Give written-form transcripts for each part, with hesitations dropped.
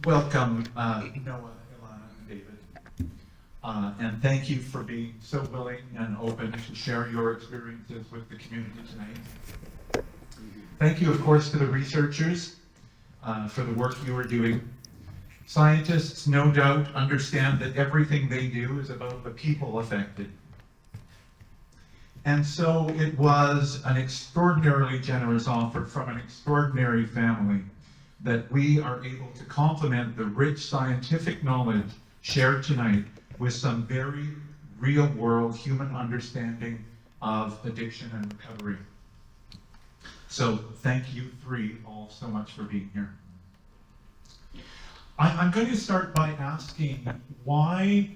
Welcome, Noah, Elana, and David. And thank you for being so willing and open to share your experiences with the community tonight. Thank you, of course, to the researchers for the work you are doing. Scientists, no doubt, understand that everything they do is about the people affected. And so it was an extraordinarily generous offer from an extraordinary family that we are able to complement the rich scientific knowledge shared tonight with some very real-world human understanding of addiction and recovery. So thank you three all so much for being here. I'm going to start by asking why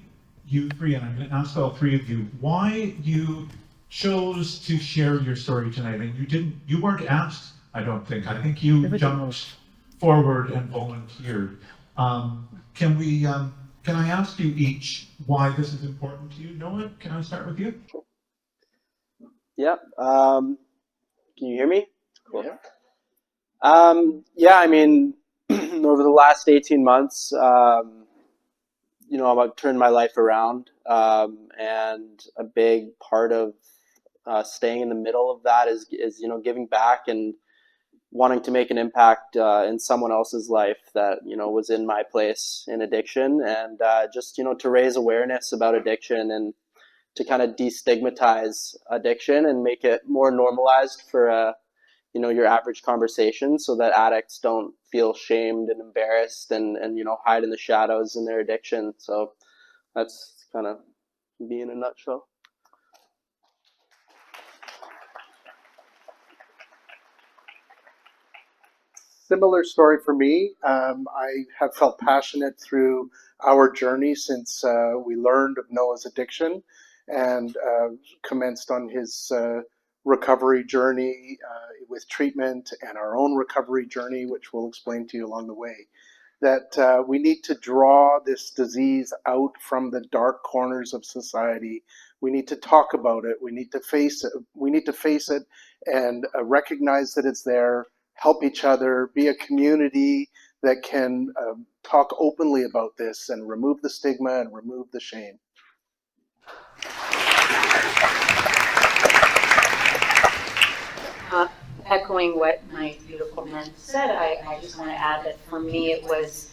you three, and I'm going to ask all three of you, why you chose to share your story tonight. And you weren't asked, I don't think. I think you jumped forward and volunteered. Can I ask you each why this is important to you? Noah, can I start with you? Yeah. Can you hear me? Cool. Yeah. I mean, over the last 18 months, I've turned my life around, and a big part of staying in the middle of that is giving back and wanting to make an impact in someone else's life that was in my place in addiction, and just to raise awareness about addiction and to kind of destigmatize addiction and make it more normalized for your average conversation, so that addicts don't feel shamed and embarrassed and hide in the shadows in their addiction. So that's kind of me in a nutshell. Similar story for me. I have felt passionate through our journey since we learned of Noah's addiction and commenced on his recovery journey with treatment, and our own recovery journey, which we'll explain to you along the way. That we need to draw this disease out from the dark corners of society. We need to talk about it. We need to face it. We need to face it and recognize that it's there. Help each other, be a community that can talk openly about this and remove the stigma and remove the shame. Echoing what my beautiful men said, I just want to add that for me it was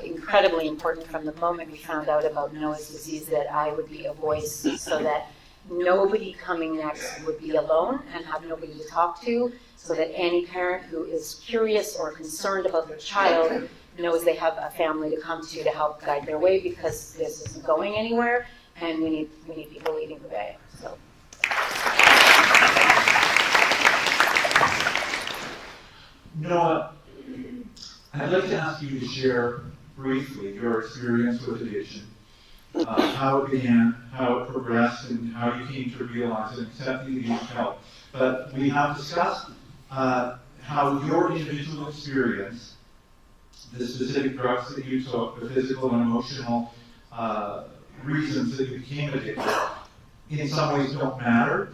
incredibly important from the moment we found out about Noah's disease that I would be a voice, so that nobody coming next would be alone and have nobody to talk to, so that any parent who is curious or concerned about their child knows they have a family to come to help guide their way, because this isn't going anywhere and we need people leading the way. So. Noah, I'd like to ask you to share briefly your experience with addiction, how it began, how it progressed, and how you came to realize and accept that you need help. But we have discussed how your individual experience, the specific drugs that you took, the physical and emotional reasons that you became addicted, in some ways don't matter,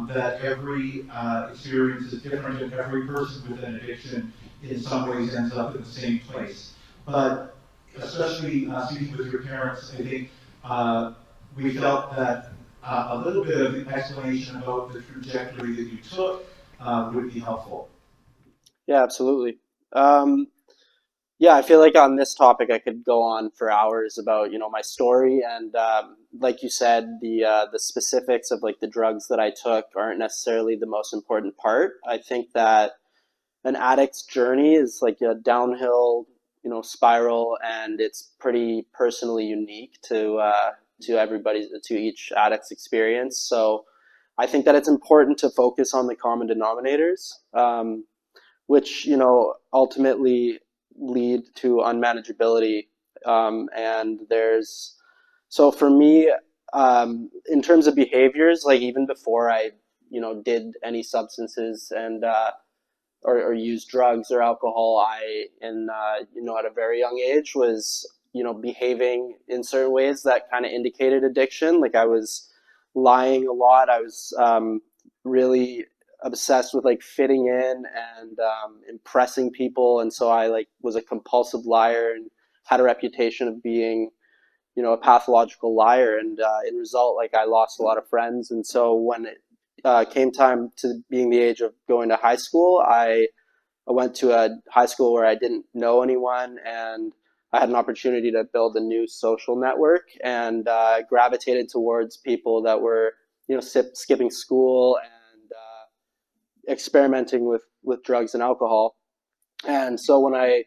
that every experience is different, and every person with an addiction in some ways ends up in the same place. But especially speaking with your parents, I think we felt that a little bit of explanation about the trajectory that you took would be helpful. Yeah, absolutely. Yeah, I feel like on this topic I could go on for hours about my story, and like you said, the specifics of like the drugs that I took aren't necessarily the most important part. I think that an addict's journey is like a downhill spiral, and it's pretty personally unique to each addict's experience. So I think that it's important to focus on the common denominators, which ultimately lead to unmanageability. So for me, in terms of behaviors, like even before I did any substances and or used drugs or alcohol, I at a very young age was behaving in certain ways that kind of indicated addiction. Like I was lying a lot. I was really obsessed with like fitting in and impressing people, and so I like was a compulsive liar and had a reputation of being, you know, a pathological liar, and in result, like I lost a lot of friends. And so when it came time to being the age of going to high school, I went to a high school where I didn't know anyone, and I had an opportunity to build a new social network, and gravitated towards people that were, you know, skipping school and experimenting with drugs and alcohol. And so when I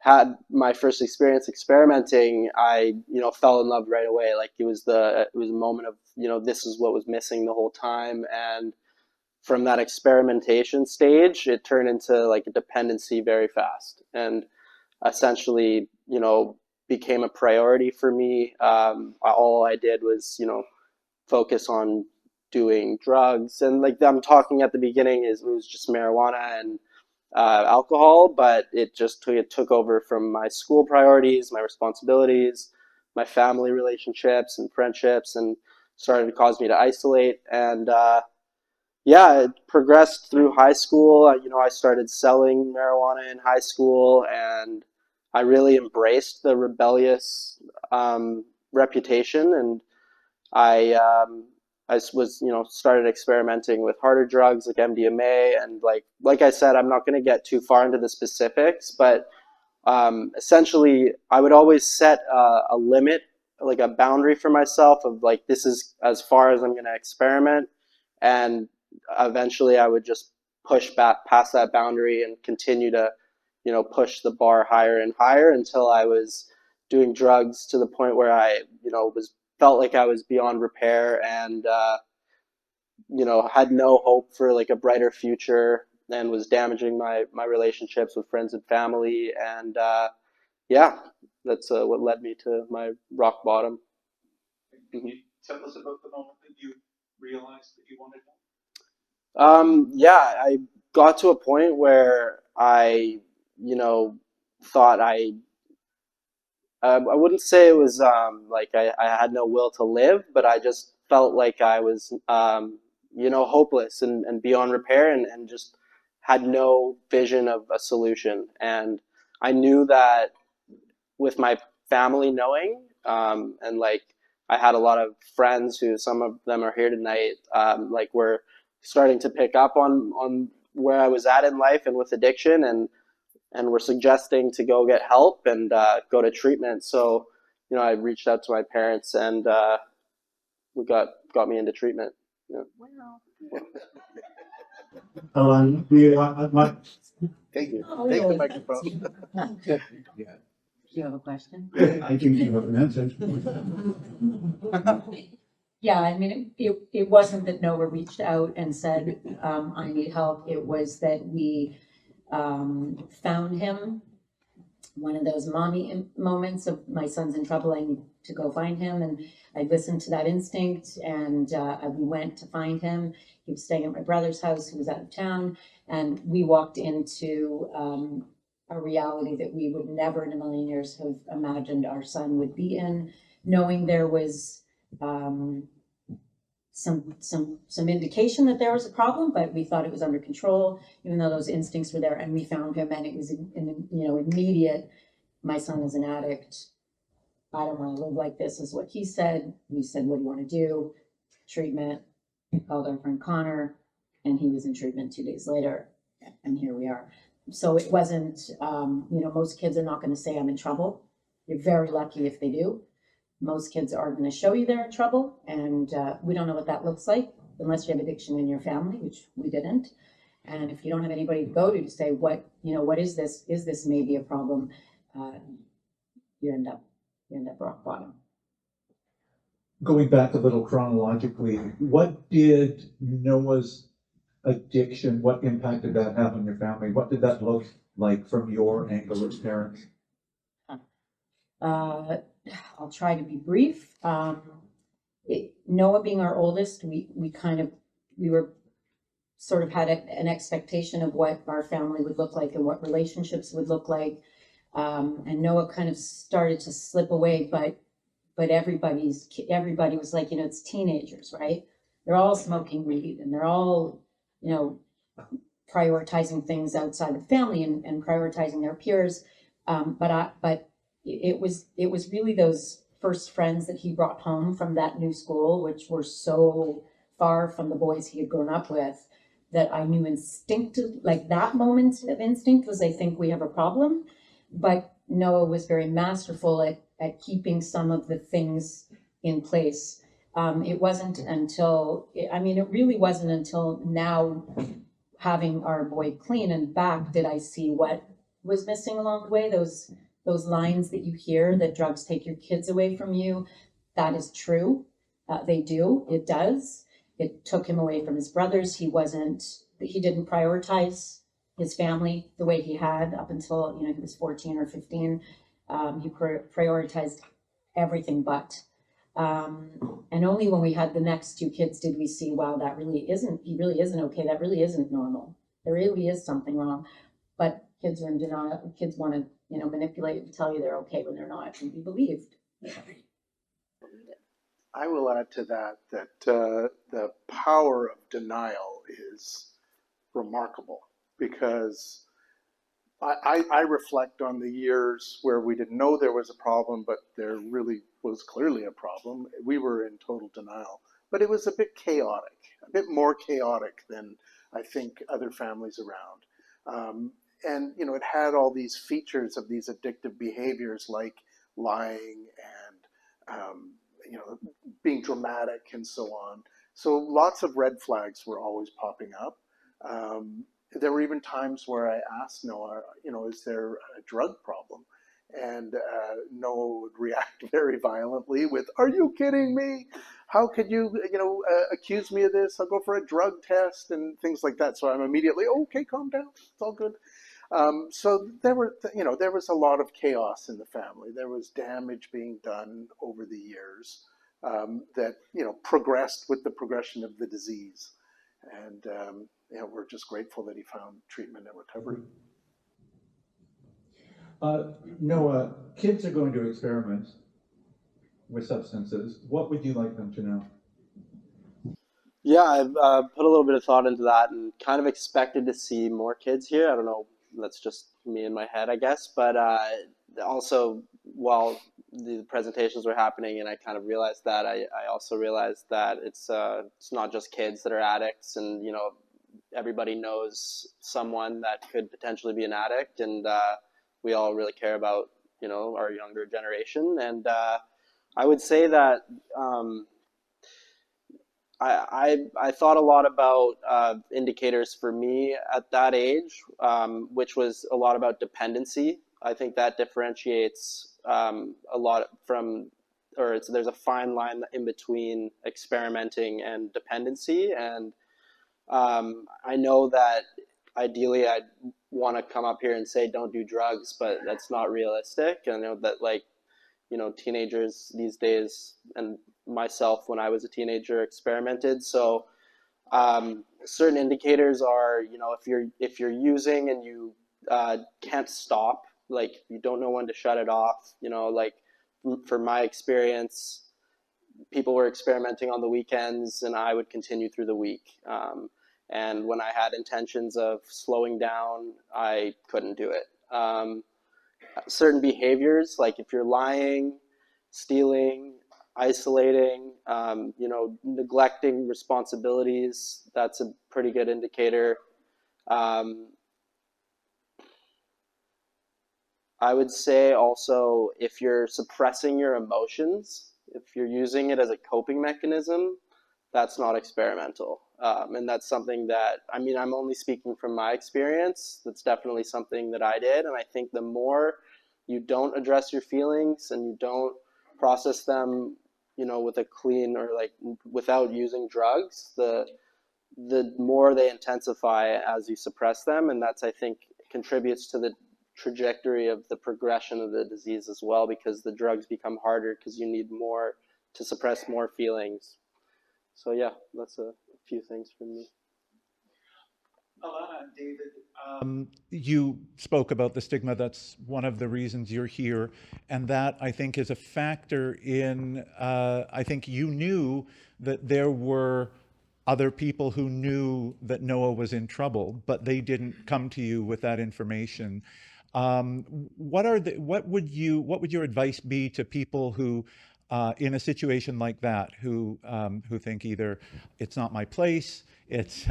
had my first experience experimenting, I, you know, fell in love right away. Like it was a moment of, you know, this is what was missing the whole time. And from that experimentation stage, it turned into like a dependency very fast, and essentially, you know, became a priority for me. All I did was, you know, focus on doing drugs, and like I'm talking at the beginning, it was just marijuana and alcohol, but it took over from my school priorities, my responsibilities, my family relationships and friendships, and started to cause me to isolate. And yeah, it progressed through high school. You know, I started selling marijuana in high school, and I really embraced the rebellious reputation. And I was, you know, started experimenting with harder drugs like MDMA, and like I said, I'm not going to get too far into the specifics, but essentially, I would always set a limit, like a boundary for myself of like, this is as far as I'm going to experiment, and eventually I would just push back past that boundary and continue to, you know, push the bar higher and higher until I was doing drugs to the point where I, you know, felt like I was beyond repair, and you know, had no hope for like a brighter future, and was damaging my relationships with friends and family. And yeah, that's what led me to my rock bottom. Can you tell us about the moment that you realized that you wanted help? Yeah, I got to a point where I, you know, thought I wouldn't say it was like I had no will to live, but I just felt like I was, you know, hopeless and beyond repair, and just had no vision of a solution. And I knew that with my family knowing, and like I had a lot of friends who, some of them are here tonight, like were starting to pick up on where I was at in life and with addiction, and were suggesting to go get help and go to treatment. So, you know, I reached out to my parents, and we got me into treatment. Yeah. Wow. Elana, do you want my? Take it. Oh, Take the yeah. microphone. Do you have a question? I can give up an answer. Yeah, I mean, it wasn't that Noah reached out and said, I need help. It was that we found him. One of those mommy moments of my son's in trouble, I need to go find him. And I listened to that instinct, and we went to find him. He was staying at my brother's house, who was out of town. And we walked into a reality that we would never in a million years have imagined our son would be in, knowing there was some indication that there was a problem, but we thought it was under control, even though those instincts were there. And we found him, and it was immediate. My son is an addict. I don't want to live like this, is what he said. We said, what do you want to do? Treatment. We called our friend Connor, and he was in treatment 2 days later, and here we are. So it wasn't, most kids are not going to say I'm in trouble. You're very lucky if they do. Most kids are going to show you they're in trouble, and we don't know what that looks like unless you have addiction in your family, which we didn't. And if you don't have anybody to go to say, what is this? Is this maybe a problem? You end up rock bottom. Going back a little chronologically, what did Noah's addiction, what impact did that have on your family? What did that look like from your angle as parents? I'll try to be brief. Noah being our oldest, we were sort of had an expectation of what our family would look like and what relationships would look like. And Noah kind of started to slip away, but everybody was like, it's teenagers, right? They're all smoking weed, and they're all, prioritizing things outside the family and prioritizing their peers. But it was really those first friends that he brought home from that new school, which were so far from the boys he had grown up with, that I knew instinctively, like that moment of instinct was, I think we have a problem. But Noah was very masterful at keeping some of the things in place. It wasn't until, it really wasn't until now, having our boy clean and back, did I see what was missing along the way. Those lines that you hear, that drugs take your kids away from you, that is true. They do, it does. It took him away from his brothers. He didn't prioritize his family the way he had up until, he was 14 or 15. He prioritized everything but. And only when we had the next two kids did we see, wow, he really isn't okay. That really isn't normal. There really is something wrong. But kids are in denial. Kids want to, manipulate and tell you they're okay when they're not, and be believed. I will add to that the power of denial is remarkable, because I reflect on the years where we didn't know there was a problem, but there really was clearly a problem. We were in total denial, but it was a bit chaotic, a bit more chaotic than I think other families around. And it had all these features of these addictive behaviors like lying and being dramatic and so on. So lots of red flags were always popping up. There were even times where I asked Noah, is there a drug problem? And Noah would react very violently with, "Are you kidding me? How could you, accuse me of this? I'll go for a drug test," and things like that. So I'm immediately, "Okay, calm down. It's all good." So there was a lot of chaos in the family. There was damage being done over the years that progressed with the progression of the disease, and we're just grateful that he found treatment and recovery. Noah, kids are going to experiment with substances. What would you like them to know? Yeah, I've put a little bit of thought into that and kind of expected to see more kids here. I don't know, that's just me in my head, I guess. But also, while the presentations were happening and I kind of realized that, I also realized that it's not just kids that are addicts, and everybody knows someone that could potentially be an addict, and we all really care about our younger generation. And I would say that I thought a lot about indicators for me at that age, which was a lot about dependency. I think that differentiates a lot from, there's a fine line in between experimenting and dependency. And I know that ideally I'd want to come up here and say don't do drugs, but that's not realistic. And I know that teenagers these days, and myself when I was a teenager, experimented. So certain indicators are, if you're using and you can't stop, like you don't know when to shut it off, like for my experience, people were experimenting on the weekends and I would continue through the week. And when I had intentions of slowing down, I couldn't do it. Certain behaviors, like if you're lying, stealing, isolating, neglecting responsibilities, that's a pretty good indicator. I would say also if you're suppressing your emotions, if you're using it as a coping mechanism, that's not experimental. And that's something that, I'm only speaking from my experience. That's definitely something that I did. And I think the more you don't address your feelings and you don't process them, with a clean or without using drugs, the more they intensify as you suppress them. And that's, I think, contributes to the trajectory of the progression of the disease as well, because the drugs become harder because you need more to suppress more feelings. So yeah, that's a few things from me. Elana and David, you spoke about the stigma. That's one of the reasons you're here. And that, I think, is a factor in, I think you knew that there were other people who knew that Noah was in trouble, but they didn't come to you with that information. What would your advice be to people who, in a situation like that, who think either it's not my place, it's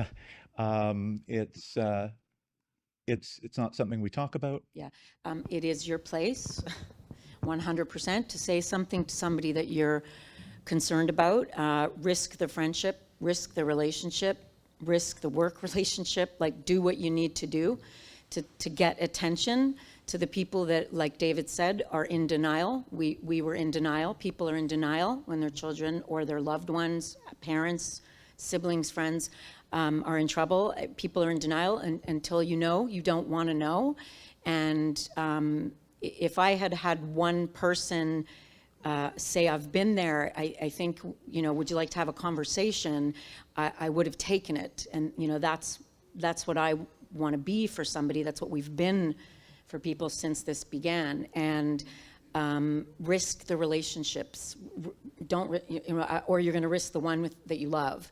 not something we talk about? Yeah, it is your place, 100%, to say something to somebody that you're concerned about. Risk the friendship, risk the relationship, risk the work relationship. Like, do what you need to do to get attention to the people that, like David said, are in denial. We were in denial. People are in denial when their children or their loved ones, parents, siblings, friends, are in trouble. People are in denial until you don't want to know. And if I had had one person say I've been there, I think, would you like to have a conversation? I would have taken it. And, that's what I want to be for somebody. That's what we've been for people since this began. And risk the relationships. Don't, or you're going to risk the one that you love.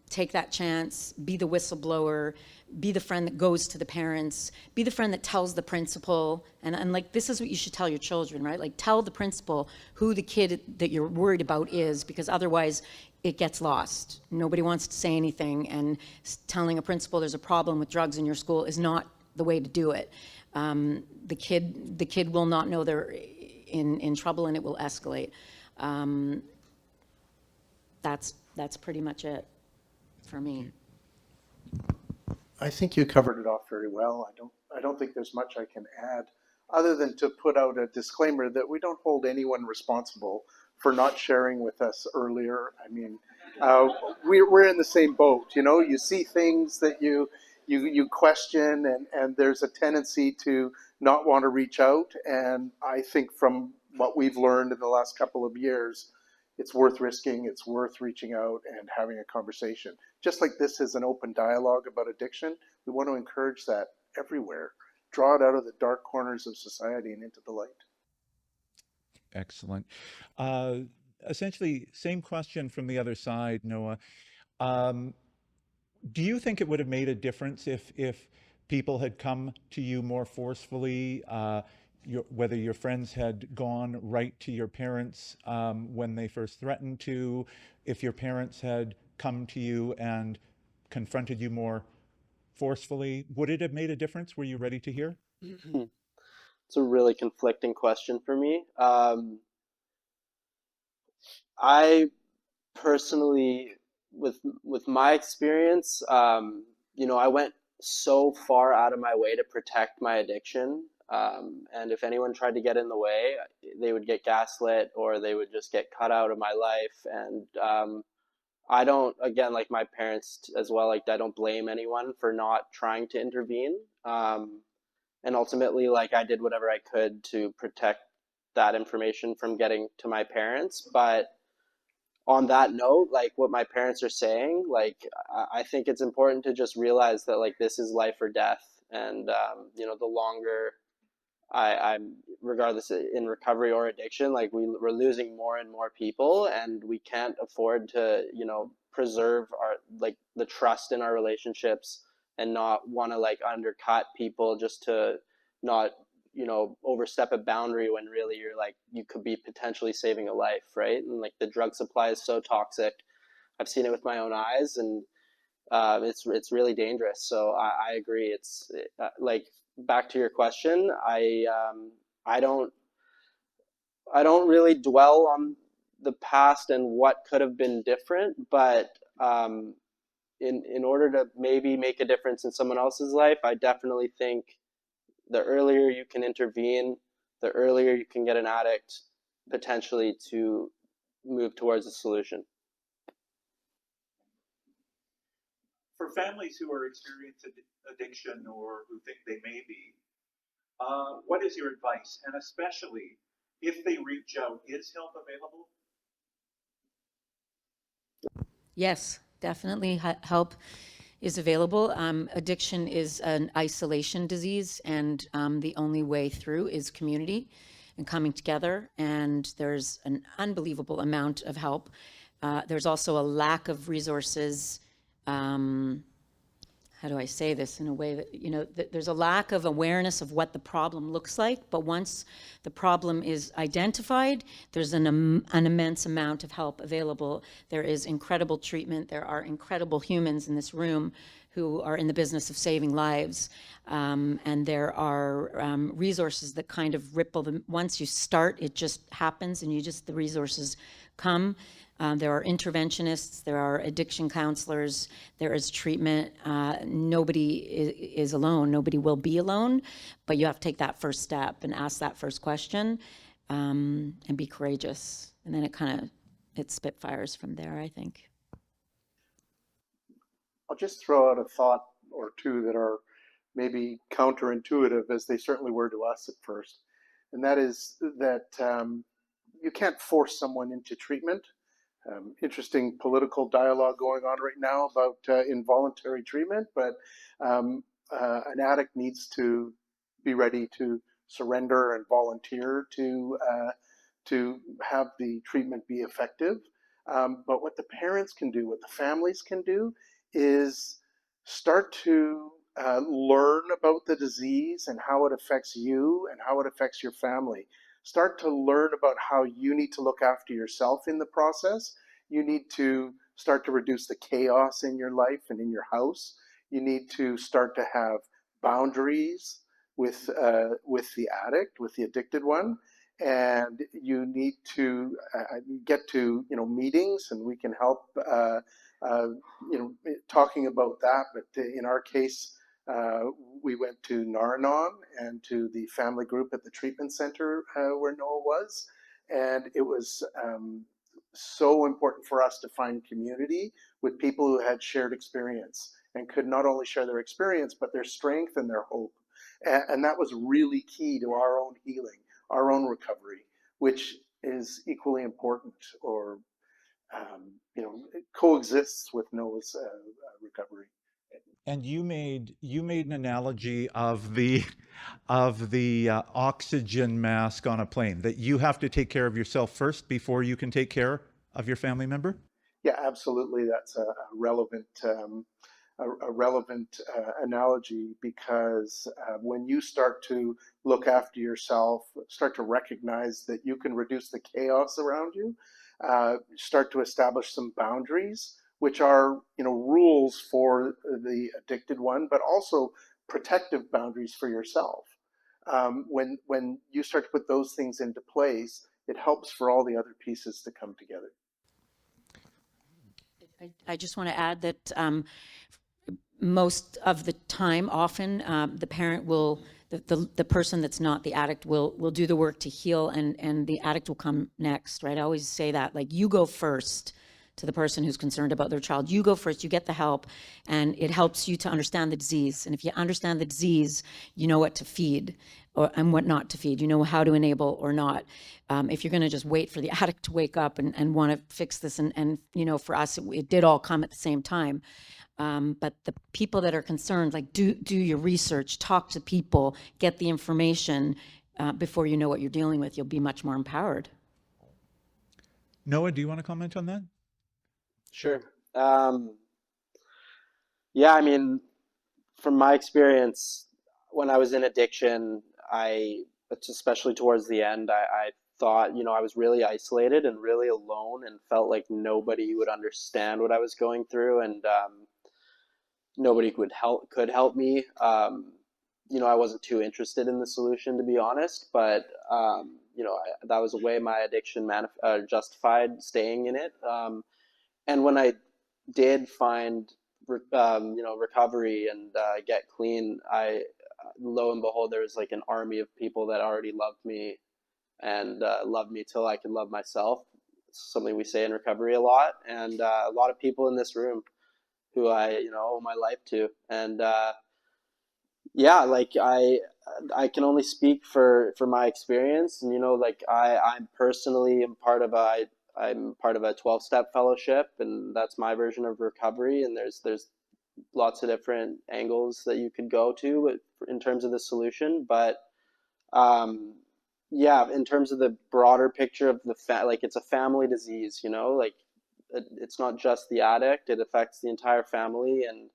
Take that chance, be the whistleblower, be the friend that goes to the parents, be the friend that tells the principal. And like, this is what you should tell your children, right? Like, tell the principal who the kid that you're worried about is, because otherwise it gets lost. Nobody wants to say anything, and telling a principal there's a problem with drugs in your school is not the way to do it. The kid will not know they're in trouble, and it will escalate. That's pretty much it for me. I think you covered it off very well. I don't think there's much I can add, other than to put out a disclaimer that we don't hold anyone responsible for not sharing with us earlier. I mean, we're in the same boat. You see things that you question, and there's a tendency to not want to reach out. And I think from what we've learned in the last couple of years, it's worth risking, it's worth reaching out and having a conversation. Just like this is an open dialogue about addiction, we want to encourage that everywhere. Draw it out of the dark corners of society and into the light. Excellent. Essentially, same question from the other side, Noah. Do you think it would have made a difference if people had come to you more forcefully, whether your friends had gone right to your parents when they first threatened to, if your parents had come to you and confronted you more forcefully? Would it have made a difference? Were you ready to hear? It's a really conflicting question for me. I personally, with my experience, I went so far out of my way to protect my addiction. And if anyone tried to get in the way, they would get gaslit, or they would just get cut out of my life. And I don't, again, like my parents as well, like I don't blame anyone for not trying to intervene. And ultimately, like, I did whatever I could to protect that information from getting to my parents. But on that note, like what my parents are saying, like, I think it's important to just realize that, like, this is life or death. And, the longer I'm, regardless in recovery or addiction, like we're losing more and more people, and we can't afford to, preserve the trust in our relationships and not want to like undercut people just to not, overstep a boundary when really you could be potentially saving a life, right? And like the drug supply is so toxic. I've seen it with my own eyes, and it's really dangerous. So I agree. It's like, back to your question, I don't really dwell on the past and what could have been different, but in order to maybe make a difference in someone else's life, I definitely think the earlier you can intervene, the earlier you can get an addict potentially to move towards a solution. For families who are experiencing addiction or who think they may be, what is your advice? And especially if they reach out, is help available? Yes, definitely help is available. Addiction is an isolation disease, and the only way through is community and coming together. And there's an unbelievable amount of help There's also a lack of resources. How do I say this in a way that, there's a lack of awareness of what the problem looks like, but once the problem is identified, there's an immense amount of help available. There is incredible treatment. There are incredible humans in this room who are in the business of saving lives. And there are resources that kind of ripple them. Once you start, it just happens, and the resources come. There are interventionists, there are addiction counselors, there is treatment. Nobody is alone, nobody will be alone, but you have to take that first step and ask that first question, and be courageous. And then it spitfires from there, I think. I'll just throw out a thought or two that are maybe counterintuitive, as they certainly were to us at first. And that is that you can't force someone into treatment. Interesting political dialogue going on right now about involuntary treatment, but an addict needs to be ready to surrender and volunteer to have the treatment be effective. But what the parents can do, what the families can do, is start to learn about the disease and how it affects you and how it affects your family. Start to learn about how you need to look after yourself in the process. You need to start to reduce the chaos in your life and in your house. You need to start to have boundaries with the addict, with the addicted one. And you need to get to meetings, and we can help talking about that. But in our case, we went to Naranon and to the family group at the treatment center where Noah was, and it was so important for us to find community with people who had shared experience and could not only share their experience but their strength and their hope, and that was really key to our own healing, our own recovery, which is equally important, or it coexists with Noah's recovery. And you made an analogy of the oxygen mask on a plane, that you have to take care of yourself first before you can take care of your family member. Yeah, absolutely. That's a relevant analogy, because when you start to look after yourself, start to recognize that you can reduce the chaos around you, start to establish some boundaries, which are rules for the addicted one, but also protective boundaries for yourself. When you start to put those things into place, it helps for all the other pieces to come together. I just want to add that most of the time, often, the parent will, the person that's not the addict will do the work to heal, and the addict will come next, right? I always say that, like, you go first to the person who's concerned about their child. You go first, you get the help, and it helps you to understand the disease. And if you understand the disease, you know what to feed and what not to feed. You know how to enable or not. If you're going to just wait for the addict to wake up and want to fix this, and for us, it did all come at the same time. But the people that are concerned, like, do your research, talk to people, get the information before you know what you're dealing with. You'll be much more empowered. Noah, do you want to comment on that? Sure. Yeah, I mean, from my experience, when I was in addiction, especially towards the end, I thought, I was really isolated and really alone, and felt like nobody would understand what I was going through, and nobody could help me. I wasn't too interested in the solution, to be honest, but that was a way my addiction justified staying in it. And when I did find, recovery and get clean, lo and behold, there was like an army of people that already loved me, and loved me till I could love myself. It's something we say in recovery a lot, and a lot of people in this room who I owe my life to, and yeah, like I can only speak for my experience, and I'm personally part of a 12-step fellowship, and that's my version of recovery, and there's lots of different angles that you could go to in terms of the solution, but yeah, in terms of the broader picture of it's a family disease, it's not just the addict, it affects the entire family. And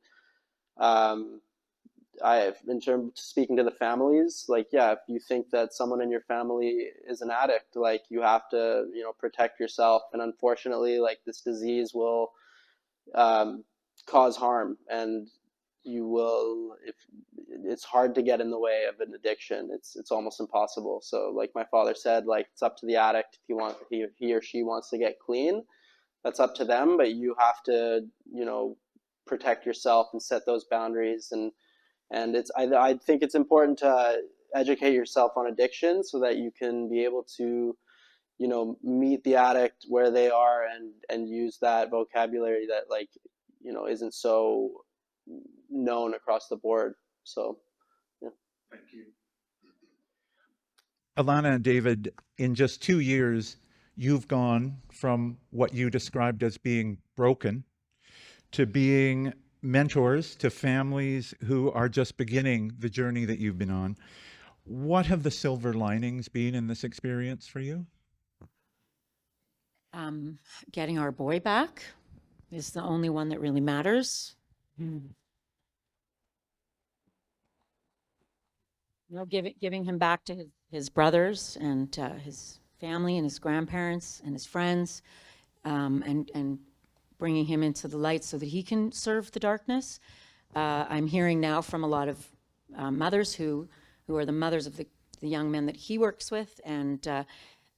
in terms of speaking to the families, like, yeah, if you think that someone in your family is an addict, like, you have to, protect yourself. And unfortunately, like, this disease will cause harm, and if it's hard to get in the way of an addiction. It's almost impossible. So like my father said, like, it's up to the addict. If he or she wants to get clean, that's up to them, but you have to, protect yourself and set those boundaries. And I think it's important to educate yourself on addiction so that you can be able to, meet the addict where they are, and use that vocabulary that, like, isn't so known across the board. So, yeah. Thank you. Elana and David, in just 2 years, you've gone from what you described as being broken to being mentors to families who are just beginning the journey that you've been on. What have the silver linings been in this experience for you? Getting our boy back is the only one that really matters. Giving him back to his brothers and his family and his grandparents and his friends, and bringing him into the light so that he can serve the darkness. I'm hearing now from a lot of mothers who are the mothers of the young men that he works with, and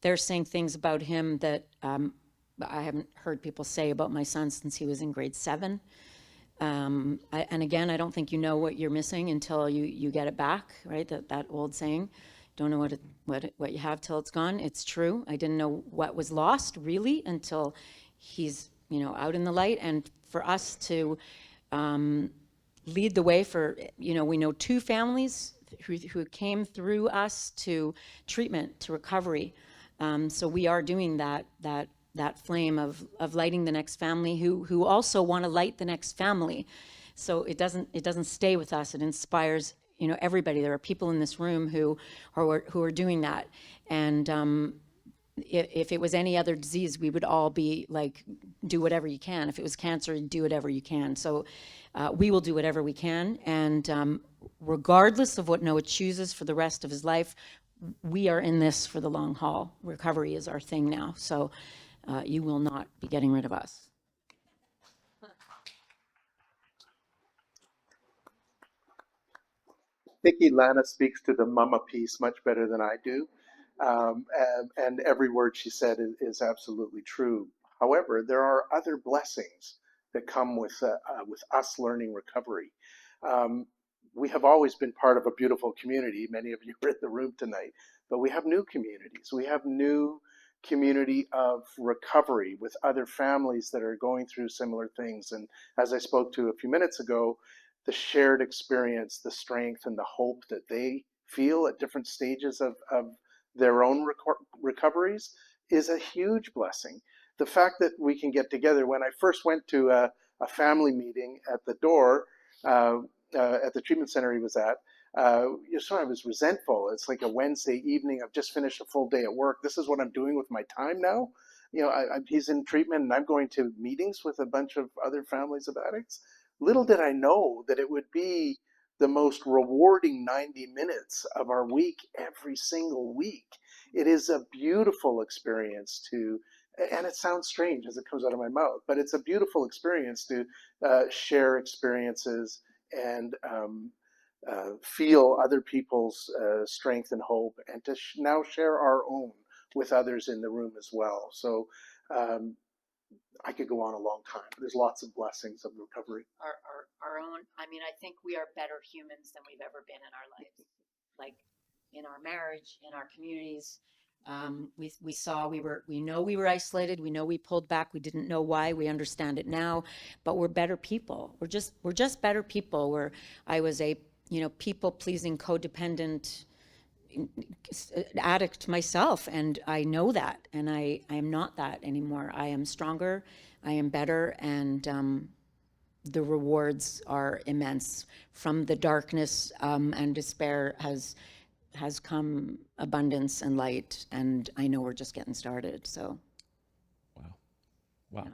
they're saying things about him that I haven't heard people say about my son since he was in grade 7. And again, I don't think you know what you're missing until you get it back, right? That old saying, don't know what you have till it's gone. It's true. I didn't know what was lost really until he's out in the light. And for us to lead the way for, we know 2 families who came through us to treatment, to recovery. So we are doing that flame of lighting the next family who also want to light the next family. So it doesn't stay with us. It inspires everybody. There are people in this room who are doing that. And if it was any other disease, we would all be like, do whatever you can. If it was cancer, do whatever you can. So we will do whatever we can. And regardless of what Noah chooses for the rest of his life, we are in this for the long haul. Recovery is our thing now. So you will not be getting rid of us. I think Elana speaks to the mama piece much better than I do. And every word she said is absolutely true. However, there are other blessings that come with us learning recovery. We have always been part of a beautiful community. Many of you are in the room tonight, but we have new communities. We have new community of recovery with other families that are going through similar things. And as I spoke to a few minutes ago, the shared experience, the strength and the hope that they feel at different stages of their own recoveries is a huge blessing. The fact that we can get together, when I first went to a family meeting at the door, at the treatment center he was at, I was resentful. It's like a Wednesday evening. I've just finished a full day at work. This is what I'm doing with my time now. He's in treatment and I'm going to meetings with a bunch of other families of addicts. Little did I know that it would be the most rewarding 90 minutes of our week every single week. It is a beautiful experience and it sounds strange as it comes out of my mouth, but it's a beautiful experience to share experiences and feel other people's strength and hope, and to now share our own with others in the room as well. So I could go on a long time. There's lots of blessings of recovery. Our own, I think we are better humans than we've ever been in our lives. Like in our marriage, in our communities, we know we were isolated. We know we pulled back. We didn't know why. We understand it now, but we're better people. We're just better people. I was a people-pleasing, codependent addict myself, and I know that, and I am not that anymore. I am stronger, I am better, and the rewards are immense. From the darkness and despair has come abundance and light, and I know we're just getting started. So Wow. Yeah.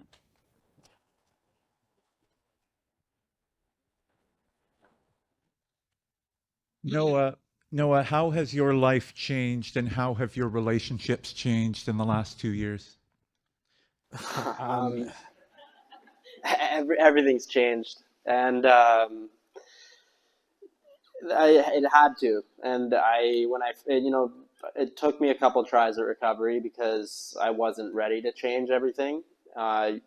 Noah, how has your life changed and how have your relationships changed in the last 2 years? Everything's changed, and it had to. And it took me a couple tries at recovery because I wasn't ready to change everything. I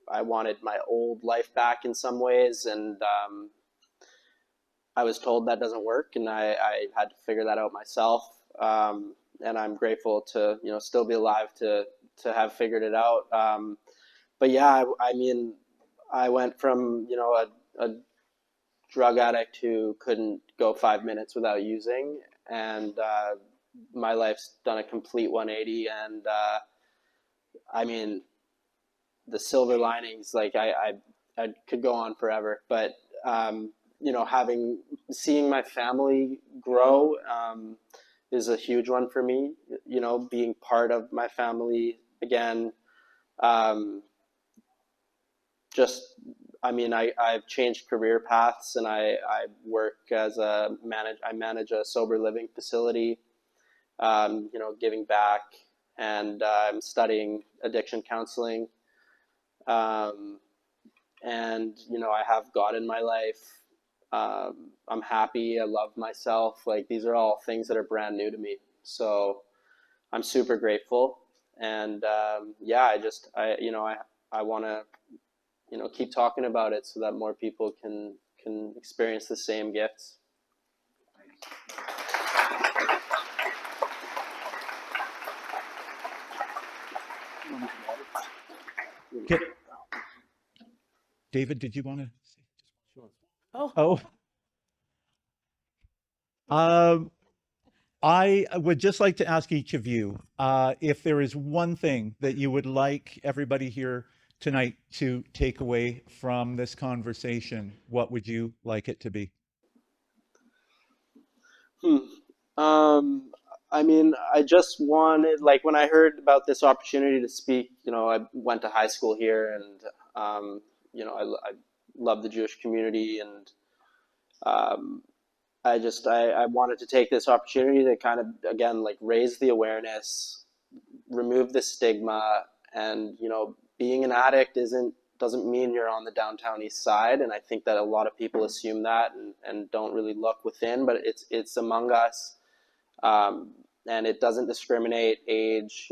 wanted my old life back in some ways, and I was told that doesn't work, and I had to figure that out myself. And I'm grateful to still be alive to have figured it out. But yeah, I mean, I went from a drug addict who couldn't go 5 minutes without using, and my life's done a complete 180. And I mean, the silver linings, like I could go on forever, but seeing my family grow is a huge one for me. Being part of my family again. I've changed career paths, and I work I manage a sober living facility, giving back, and I'm studying addiction counseling. And, I have God in my life. I'm happy. I love myself. Like, these are all things that are brand new to me. So I'm super grateful. And, I want to, keep talking about it so that more people can experience the same gifts. Okay. David, did you want to? Oh. I would just like to ask each of you if there is one thing that you would like everybody here tonight to take away from this conversation. What would you like it to be? I just wanted, like, when I heard about this opportunity to speak, I went to high school here, and I love the Jewish community, and I wanted to take this opportunity to kind of, again, like, raise the awareness, remove the stigma, and being an addict doesn't mean you're on the downtown east side, and I think that a lot of people assume that and don't really look within, but it's among us, and it doesn't discriminate age,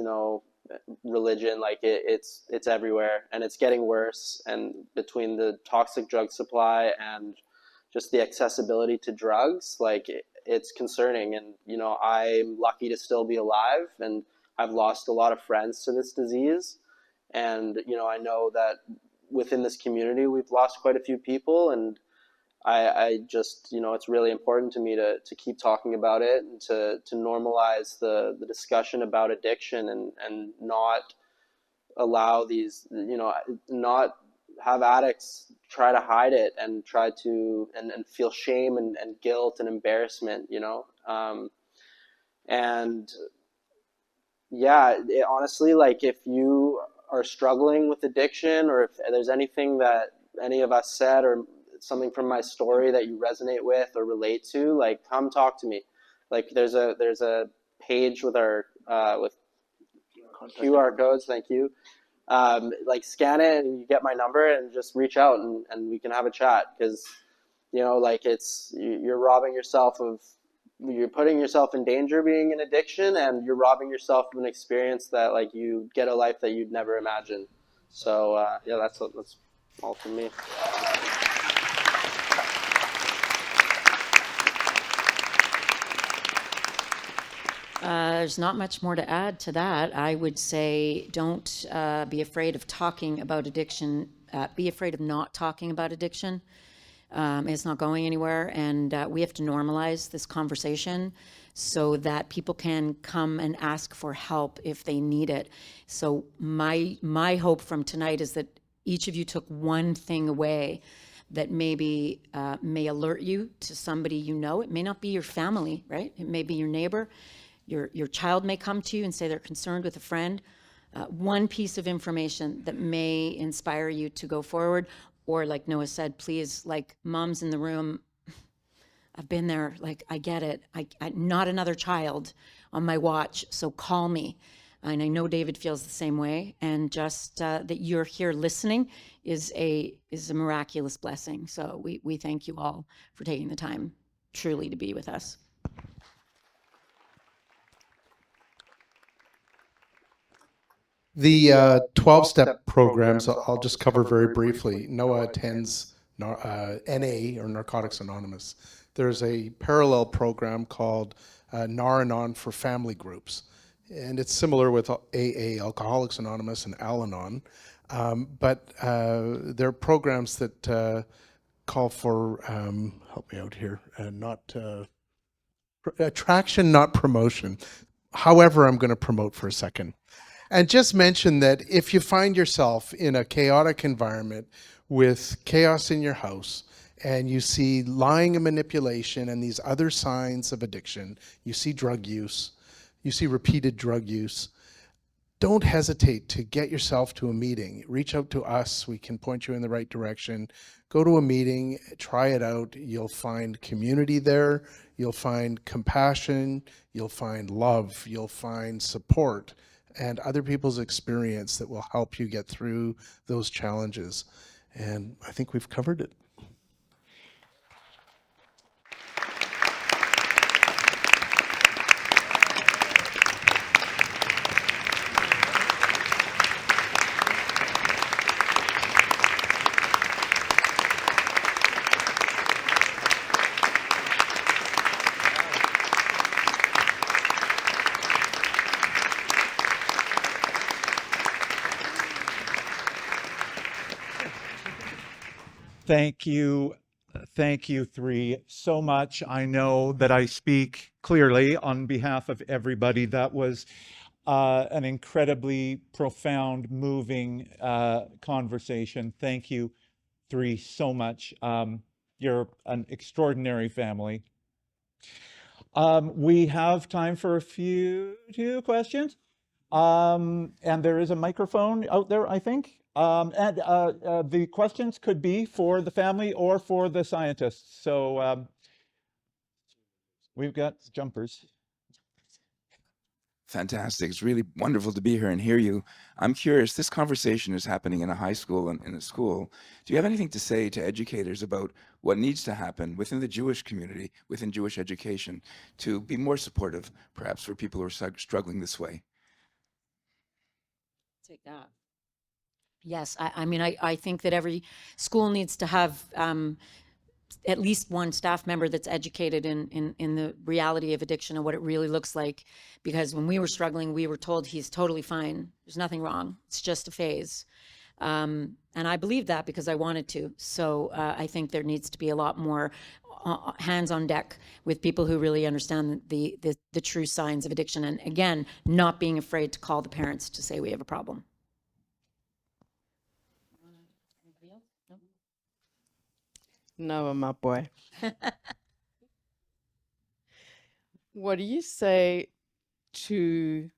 religion. Like, it's everywhere, and it's getting worse. And between the toxic drug supply and just the accessibility to drugs, like, it's concerning. And I'm lucky to still be alive, and I've lost a lot of friends to this disease. And I know that within this community we've lost quite a few people, and I just, it's really important to me to keep talking about it, and to normalize the discussion about addiction, and not allow these, not have addicts try to hide it and try to and feel shame and guilt and embarrassment, and yeah, honestly, like, if you are struggling with addiction, or if there's anything that any of us said, or something from my story that you resonate with or relate to, like, come talk to me. Like, there's a page with our with QR codes. Thank you. Like, scan it and you get my number, and just reach out, and we can have a chat, because like, you're robbing yourself of, you're putting yourself in danger being in addiction, and you're robbing yourself of an experience that, like, you get a life that you'd never imagine. So that's all from me. There's not much more to add to that. I would say don't be afraid of talking about addiction. Be afraid of not talking about addiction. It's not going anywhere, and we have to normalize this conversation so that people can come and ask for help if they need it. So my hope from tonight is that each of you took one thing away that maybe may alert you to somebody you know. It may not be your family, right? It may be your neighbor. Your child may come to you and say they're concerned with a friend. One piece of information that may inspire you to go forward. Or, like Noah said, please, like, moms in the room, I've been there. Like, I get it. Not another child on my watch. So call me. And I know David feels the same way. And just that you're here listening is a miraculous blessing. So we thank you all for taking the time truly to be with us. The 12-step programs, I'll just cover very briefly. Noah attends NA, or Narcotics Anonymous. There's a parallel program called Nar-Anon for family groups. And it's similar with AA, Alcoholics Anonymous, and Al-Anon. But they're programs that call for, help me out here, attraction, not promotion. However, I'm going to promote for a second. And just mention that if you find yourself in a chaotic environment with chaos in your house, and you see lying and manipulation and these other signs of addiction, you see drug use, you see repeated drug use, don't hesitate to get yourself to a meeting. Reach out to us. We can point you in the right direction. Go to a meeting, try it out. You'll find community there. You'll find compassion. You'll find love. You'll find support and other people's experience that will help you get through those challenges. And I think we've covered it. Thank you. Thank you three so much. I know that I speak clearly on behalf of everybody. That was an incredibly profound, moving conversation. Thank you three so much. You're an extraordinary family. We have time for a few questions. And there is a microphone out there, I think. And the questions could be for the family or for the scientists. So we've got jumpers. Fantastic. It's really wonderful to be here and hear you. I'm curious, this conversation is happening in a high school and in a school. Do you have anything to say to educators about what needs to happen within the Jewish community, within Jewish education, to be more supportive, perhaps, for people who are struggling this way? Take that. Yes, I mean, I think that every school needs to have at least one staff member that's educated in the reality of addiction and what it really looks like. Because when we were struggling, we were told he's totally fine. There's nothing wrong. It's just a phase. And I believed that because I wanted to. So I think there needs to be a lot more hands on deck with people who really understand the true signs of addiction. And again, not being afraid to call the parents to say we have a problem. No, my boy. What do you say to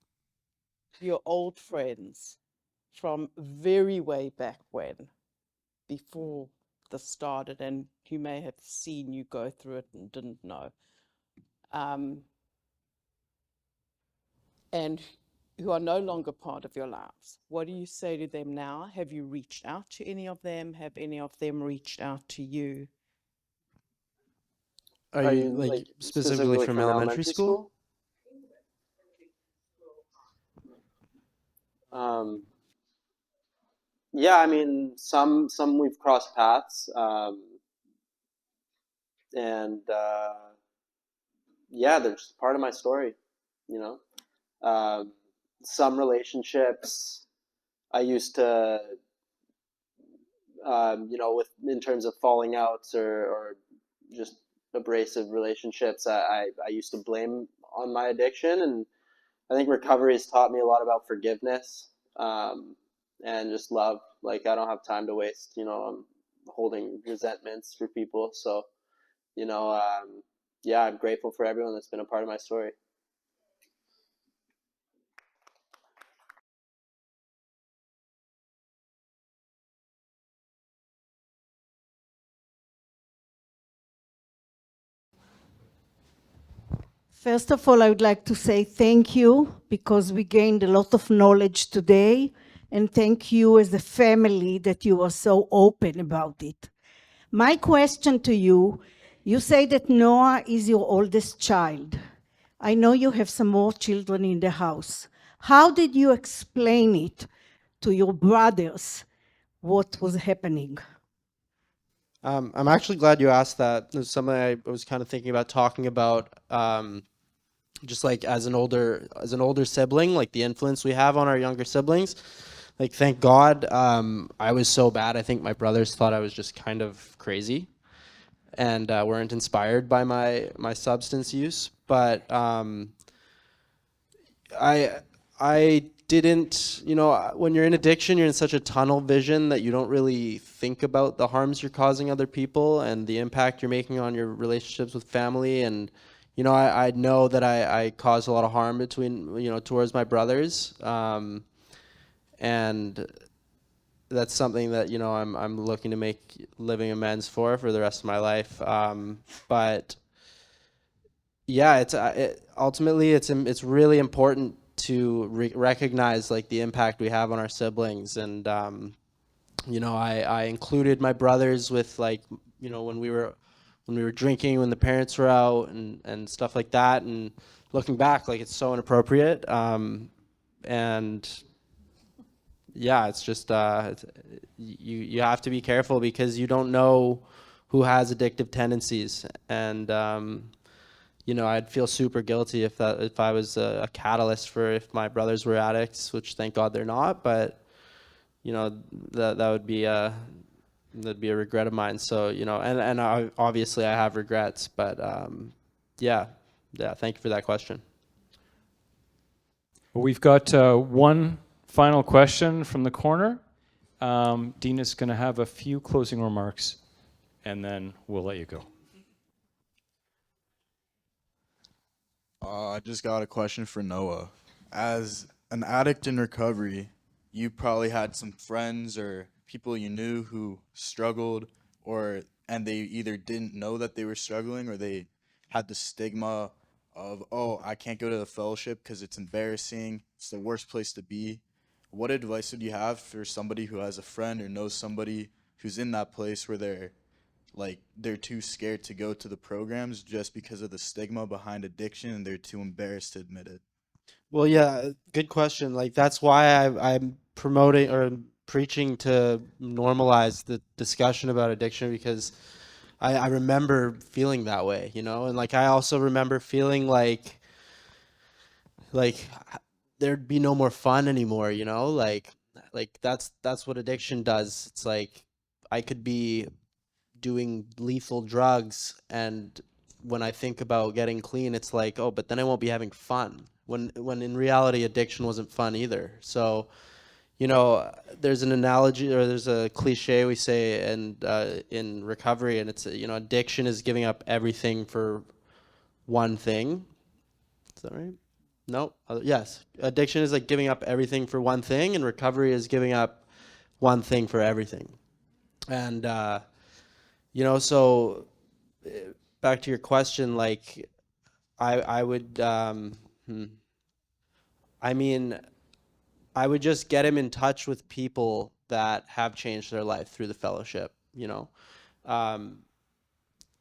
your old friends from very way back when, before this started, and who may have seen you go through it and didn't know, and who are no longer part of your lives? What do you say to them now? Have you reached out to any of them? Have any of them reached out to you? Are you like specifically from elementary school? Yeah, I mean, some we've crossed paths, and yeah, they're just part of my story, you know. Some relationships I used to, you know, in terms of falling outs or just abrasive relationships, I used to blame on my addiction, and I think recovery has taught me a lot about forgiveness, and just love. Like, I don't have time to waste, you know, on holding resentments for people. So, you know, yeah, I'm grateful for everyone that's been a part of my story. First of all, I would like to say thank you because we gained a lot of knowledge today, and thank you as a family that you are so open about it. My question to you, you say that Noah is your oldest child. I know you have some more children in the house. How did you explain it to your brothers, what was happening? I'm actually glad you asked that. It was something I was kind of thinking about talking about, just like as an older sibling, like the influence we have on our younger siblings. Like, thank God, I was so bad. I think my brothers thought I was just kind of crazy, and weren't inspired by my substance use. But I didn't, when you're in addiction, you're in such a tunnel vision that you don't really think about the harms you're causing other people and the impact you're making on your relationships with family. And, I know that I caused a lot of harm towards my brothers. And that's something that, I'm looking to make living amends for the rest of my life. But yeah, ultimately it's really important to recognize like the impact we have on our siblings. And I included my brothers with, like, when we were drinking, when the parents were out, and stuff like that. And looking back, like, it's so inappropriate. And yeah, it's just you have to be careful because you don't know who has addictive tendencies. And I'd feel super guilty if I was a catalyst for if my brothers were addicts, which thank God they're not. But that would be that'd be a regret of mine. So and obviously I have regrets, but yeah. Thank you for that question. Well, we've got one final question from the corner. Dina's going to have a few closing remarks, and then we'll let you go. I just got a question for Noah. As an addict in recovery, you probably had some friends or people you knew who struggled, and they either didn't know that they were struggling, or they had the stigma of, oh, I can't go to the fellowship because it's embarrassing, it's the worst place to be. What advice would you have for somebody who has a friend or knows somebody who's in that place where they're too scared to go to the programs just because of the stigma behind addiction, and they're too embarrassed to admit it? Well, yeah, good question. Like, that's why I'm promoting or preaching to normalize the discussion about addiction, because I remember feeling that way, and like I also remember feeling like there'd be no more fun anymore, like that's what addiction does. It's like I could be doing lethal drugs, and when I think about getting clean, it's like, oh, but then I won't be having fun, when in reality addiction wasn't fun either. So there's an analogy, or there's a cliche we say in recovery, and it's addiction is giving up everything for one thing. Is that right? No. Yes, addiction is like giving up everything for one thing, and recovery is giving up one thing for everything. And so back to your question, like I would I would just get him in touch with people that have changed their life through the fellowship.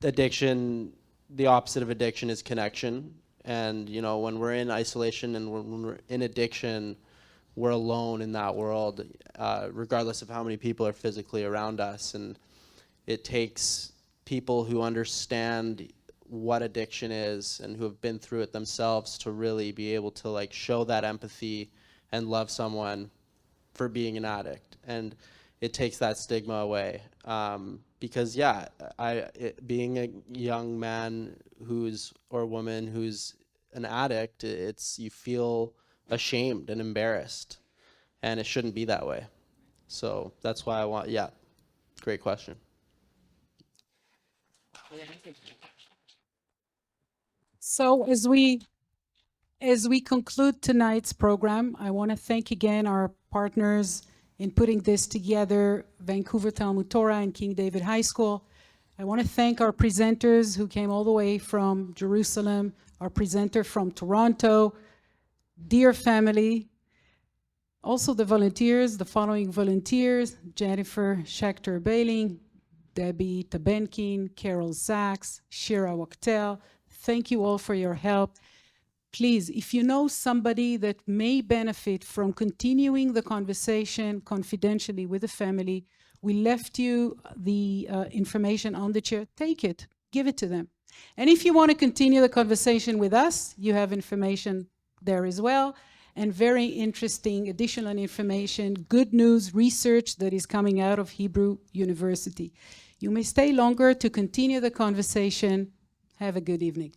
Addiction, the opposite of addiction is connection. And, when we're in isolation and when we're in addiction, we're alone in that world, regardless of how many people are physically around us. And it takes people who understand what addiction is and who have been through it themselves to really be able to like show that empathy and love someone for being an addict. And it takes that stigma away. Because being a young man or woman who's an addict, you feel ashamed and embarrassed, and it shouldn't be that way. So that's why great question. So as we conclude tonight's program, I want to thank again our partners in putting this together, Vancouver Talmud Torah and King David High School. I want to thank our presenters who came all the way from Jerusalem, our presenter from Toronto, dear family, also the volunteers, the following volunteers: Jennifer Schechter-Bailing, Debbie Tabenkin, Carol Sachs, Shira Wachtel. Thank you all for your help. Please, if you know somebody that may benefit from continuing the conversation confidentially with the family, we left you the information on the chair. Take it, give it to them. And if you want to continue the conversation with us, you have information there as well, and very interesting additional information, good news, research that is coming out of Hebrew University. You may stay longer to continue the conversation. Have a good evening.